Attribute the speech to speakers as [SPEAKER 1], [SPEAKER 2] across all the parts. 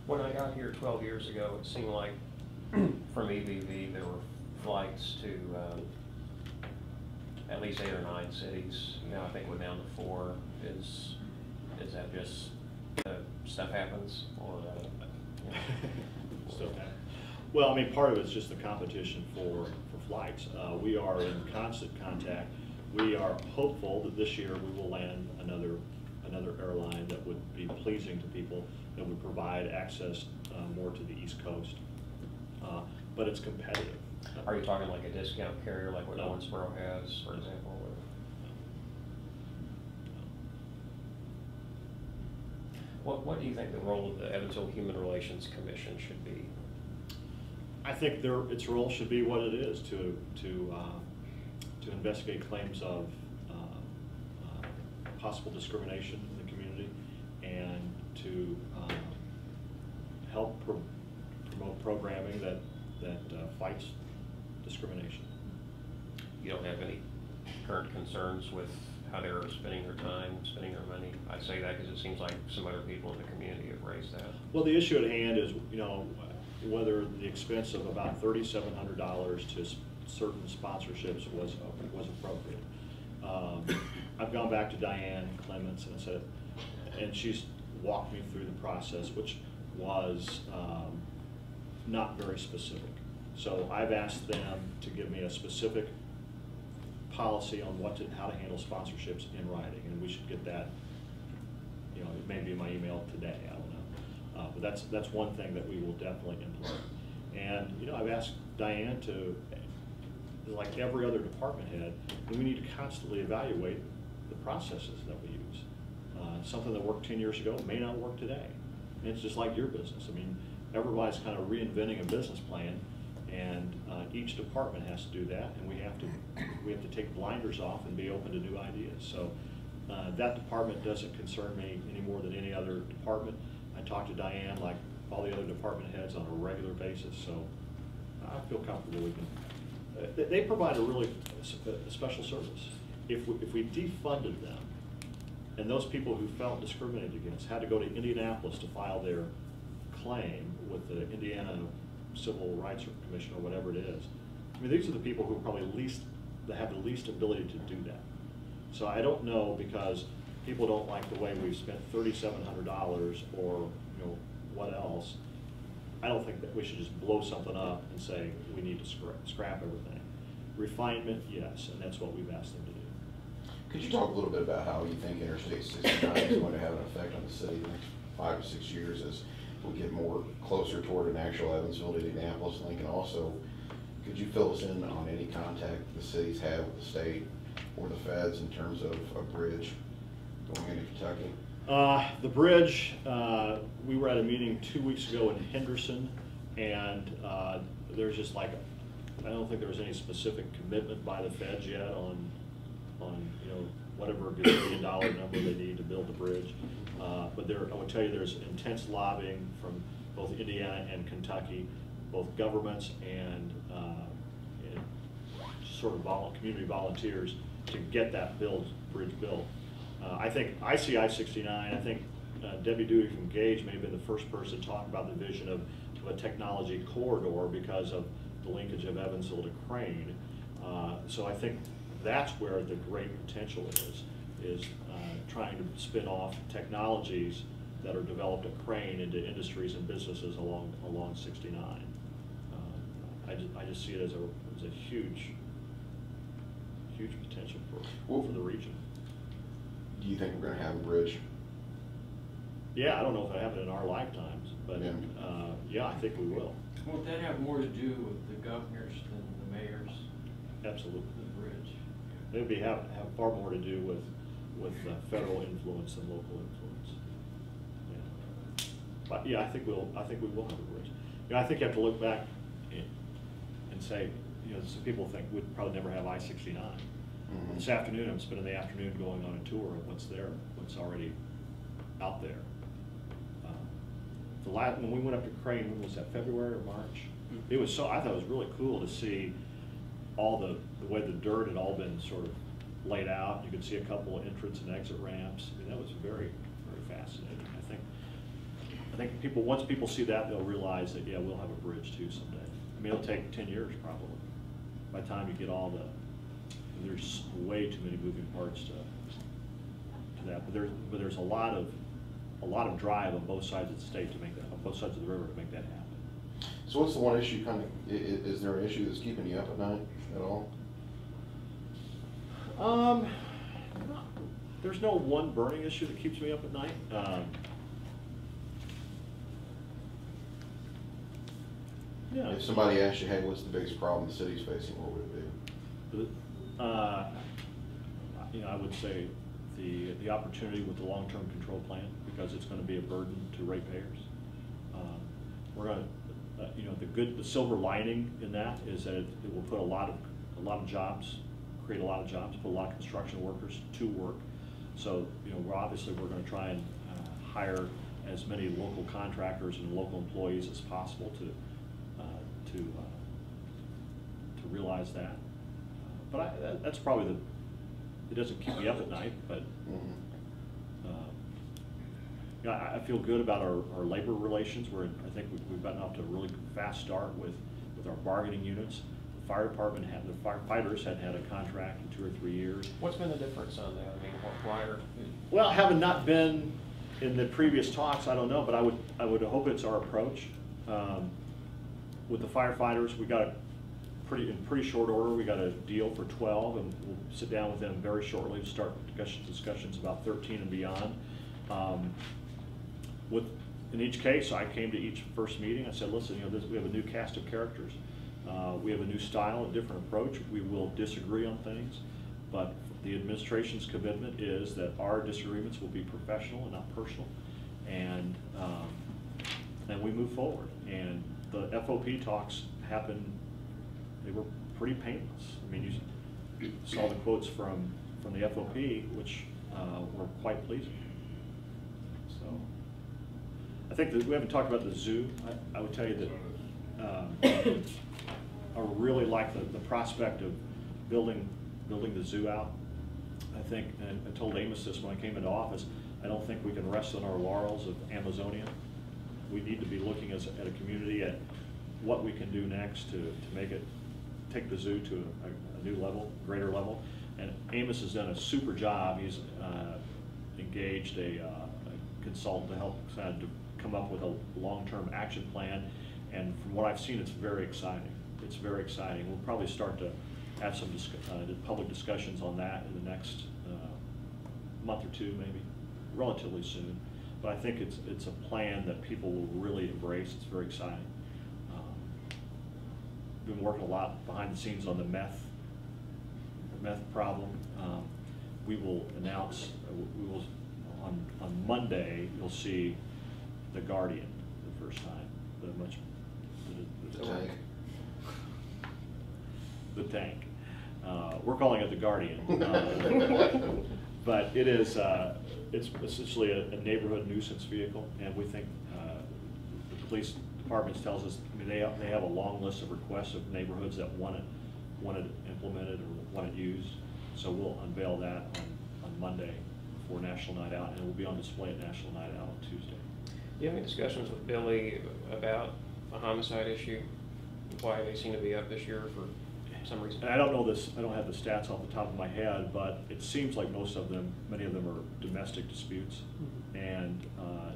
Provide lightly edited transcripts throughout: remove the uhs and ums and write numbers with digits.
[SPEAKER 1] When I got here 12 years ago, it seemed like from EVV there were flights to at least 8 or 9 cities. You know, I think we're down to 4. Is that just stuff happens, or you know?
[SPEAKER 2] Stuff happens. Well, I mean, part of it's just the competition for flights. We are in constant contact. We are hopeful that this year we will land another airline that would be pleasing to people, that would provide access more to the East Coast. But it's competitive.
[SPEAKER 1] Are you talking like a discount carrier, like what
[SPEAKER 2] No.
[SPEAKER 1] Owensboro has, for example? Or? What do you think the role of the Evansville Human Relations Commission should be?
[SPEAKER 2] I think its role should be what it is, to investigate claims of possible discrimination in the community, and to help promote programming that fights discrimination.
[SPEAKER 1] You don't have any current concerns with how they're spending their time, spending their money? I say that because it seems like some other people in the community have raised that.
[SPEAKER 2] Well, the issue at hand is, you know, whether the expense of about $3,700 to certain sponsorships was appropriate. I've gone back to Diane Clements and said, and she's walked me through the process, which was not very specific. So I've asked them to give me a specific policy on how to handle sponsorships in writing, and we should get that. You know, it may be in my email today. I don't know, but that's one thing that we will definitely implement. And you know, I've asked Diane to, like every other department head, we need to constantly evaluate the processes that we use. Something that worked 10 years ago may not work today. And it's just like your business. I mean, everybody's kind of reinventing a business plan, and each department has to do that, and we have to take blinders off and be open to new ideas. So that department doesn't concern me any more than any other department. I talk to Diane like all the other department heads on a regular basis, so I feel comfortable we can. They provide a really special service. If we defunded them, and those people who felt discriminated against had to go to Indianapolis to file their claim with the Indiana Civil Rights Commission or whatever it is, I mean, these are the people who are probably that have the least ability to do that. So I don't know, because people don't like the way we've spent $3,700 or you know what else. I don't think that we should just blow something up and say we need to scrap everything. Refinement, yes, and that's what we've asked them to do.
[SPEAKER 3] Could you talk a little bit about how you think Interstate 69 is going to have an effect on the city in the next 5 to 6 years as we get more closer toward an actual Evansville to Indianapolis, Lincoln? Also, could you fill us in on any contact the cities have with the state or the feds in terms of a bridge going into Kentucky?
[SPEAKER 2] The bridge, we were at a meeting 2 weeks ago in Henderson, and there's just like, I don't think there was any specific commitment by the feds yet on you know whatever $1 billion number they need to build the bridge. But I would tell you there's intense lobbying from both Indiana and Kentucky, both governments and sort of community volunteers to get that bridge built. I see I-69. I think Debbie Duty from Gage may have been the first person to talk about the vision of a technology corridor because of the linkage of Evansville to Crane. So I think that's where the great potential is trying to spin off technologies that are developed at Crane into industries and businesses along 69. I just see it as a huge potential for the region.
[SPEAKER 3] Do you think we're going to have a bridge?
[SPEAKER 2] Yeah, I don't know if it happened in our lifetimes, but
[SPEAKER 3] yeah,
[SPEAKER 2] yeah, I think we will.
[SPEAKER 4] Won't that have more to do with the governors than the mayors?
[SPEAKER 2] Absolutely.
[SPEAKER 4] The bridge.
[SPEAKER 2] It would have far more to do with federal influence than local influence. Yeah. But yeah, I think we will have a bridge. You know, I think you have to look back and say, you know, some people think we'd probably never have I-69.
[SPEAKER 3] Mm-hmm.
[SPEAKER 2] This afternoon, I'm spending the afternoon going on a tour of what's there, what's already out there. When we went up to Crane, when was that, February or March? Mm-hmm. It was I thought it was really cool to see all the way the dirt had all been sort of laid out. You could see a couple of entrance and exit ramps. I mean, that was very, very fascinating. I think think people, once people see that, they'll realize that, yeah, we'll have a bridge too someday. I mean, it'll take 10 years probably, by the time you get all the, there's way too many moving parts to that. But there's a lot of drive on both sides of the state to make that, on both sides of the river to make that happen.
[SPEAKER 3] So what's the one issue kind of, is there an issue that's keeping you up at night at all?
[SPEAKER 2] There's no one burning issue that keeps me up at night. Yeah.
[SPEAKER 3] If somebody asked you, hey, what's the biggest problem the city's facing, what would it be?
[SPEAKER 2] You know, I would say the opportunity with the long-term control plan, because it's going to be a burden to ratepayers. We're going to, you know, the silver lining in that is that it will put a lot of jobs, create a lot of jobs, put a lot of construction workers to work. So, you know, we're going to try and hire as many local contractors and local employees as possible to realize that. But that's probably it doesn't keep me up at night, but you know, I feel good about our labor relations. I think we've gotten off to a really fast start with our bargaining units. The fire department the firefighters hadn't had a contract in 2 or 3 years.
[SPEAKER 1] What's been the difference on that? I mean, why are?
[SPEAKER 2] Well, having not been in the previous talks, I don't know, but I would hope it's our approach. With the firefighters, we got in pretty short order, we got a deal for 12, and we'll sit down with them very shortly to start discussions about 13 and beyond. In each case, I came to each first meeting. I said, listen, you know, we have a new cast of characters. We have a new style, a different approach. We will disagree on things, but the administration's commitment is that our disagreements will be professional and not personal, and we move forward. And the FOP talks happened, they were pretty painless. I mean, you saw the quotes from the FOP, which were quite pleasing. So I think that we haven't talked about the zoo. I would tell you that I really like the prospect of building the zoo out. I think, and I told Amos this when I came into office, I don't think we can rest on our laurels of Amazonia. We need to be looking at a community at what we can do next to take the zoo to a new level, greater level. And Amos has done a super job. He's engaged a consultant to help kind of come up with a long-term action plan. And from what I've seen, it's very exciting. It's very exciting. We'll probably start to have some public discussions on that in the next month or two, maybe, relatively soon. But I think it's a plan that people will really embrace. It's very exciting. Been working a lot behind the scenes on the meth problem. We will announce. On Monday. You'll see the Guardian the first time.
[SPEAKER 3] The tank.
[SPEAKER 2] The tank. We're calling it the Guardian, but it is. It's essentially a neighborhood nuisance vehicle, and we think the police department tells us. I mean, they have a long list of requests of neighborhoods that want it implemented or want it used. So we'll unveil that on Monday before National Night Out, and it will be on display at National Night Out on Tuesday.
[SPEAKER 1] Do you have any discussions with Billy about a homicide issue? Why they seem to be up this year for some reason?
[SPEAKER 2] And I don't know this. I don't have the stats off the top of my head, but it seems like many of them are domestic disputes, and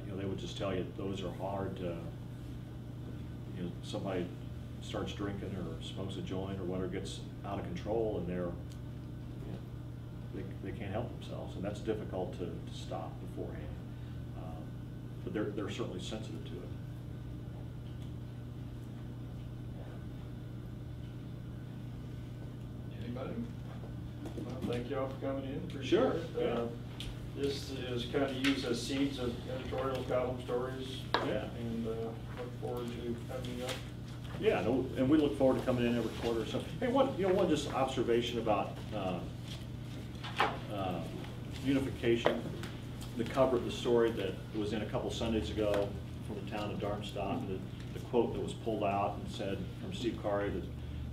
[SPEAKER 2] you know, they would just tell you those are hard to. You know, somebody starts drinking or smokes a joint or whatever, gets out of control, and they can't help themselves, and that's difficult to stop beforehand. But they're certainly sensitive to it.
[SPEAKER 5] Anybody? Well, thank y'all for coming in. Appreciate
[SPEAKER 2] Sure,
[SPEAKER 5] it.
[SPEAKER 2] yeah.
[SPEAKER 5] This is kind of used as seeds of editorial column stories.
[SPEAKER 2] Yeah.
[SPEAKER 5] And look forward to having you up.
[SPEAKER 2] Yeah, no, and we look forward to coming in every quarter. So, hey, one just observation about unification. The cover of the story that was in a couple Sundays ago from the town of Darmstadt, the quote that was pulled out and said from Steve Carey that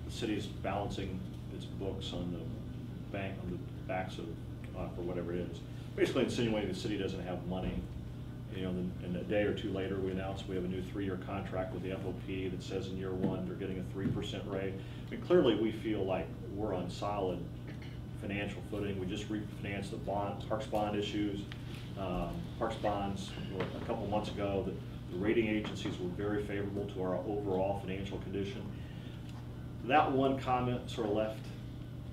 [SPEAKER 2] the city is balancing its books on the backs of or whatever it is. Basically insinuating the city doesn't have money, you know, and a day or two later, we announced we have a new 3-year contract with the FOP that says in year 1, they're getting a 3% rate. I mean, clearly, we feel like we're on solid financial footing. We just refinanced the Parks bond issues. Parks bonds, a couple months ago, the rating agencies were very favorable to our overall financial condition. That one comment sort of left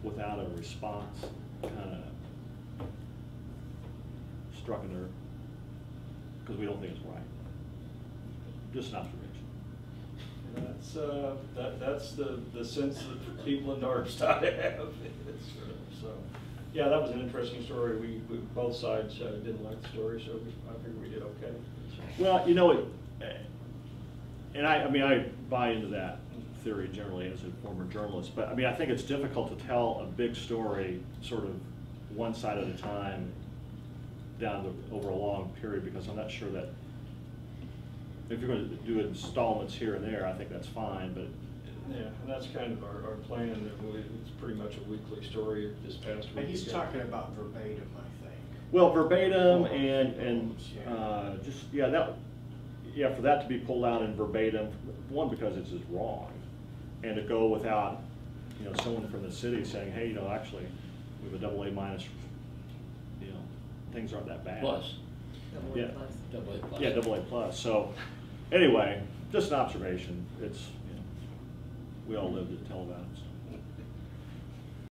[SPEAKER 2] without a response, kind of struck a nerve, because we don't think it's right. Just an observation.
[SPEAKER 5] That's the sense that people in Darmstadt have. So, yeah, that was an interesting story. We both sides didn't like the story, so I figured we did okay.
[SPEAKER 2] Well, you know, and I mean, I buy into that theory generally as a former journalist, but I mean, I think it's difficult to tell a big story sort of one side at a time over a long period, because I'm not sure that if you're going to do installments here and there, I think that's fine, but.
[SPEAKER 5] Yeah, and that's kind of our plan. It's pretty much a weekly story this past week.
[SPEAKER 6] But he's talking about verbatim, I think.
[SPEAKER 2] Well, verbatim and just, yeah, for that to be pulled out in verbatim, one, because it's just wrong, and to go without, you know, someone from the city saying, hey, you know, actually, we have a AA minus, you know, things aren't that bad.
[SPEAKER 7] Plus.
[SPEAKER 2] Yeah.
[SPEAKER 7] AA plus.
[SPEAKER 2] Yeah, AA plus. So, anyway, just an observation. It's, you know, we all live to tell about it.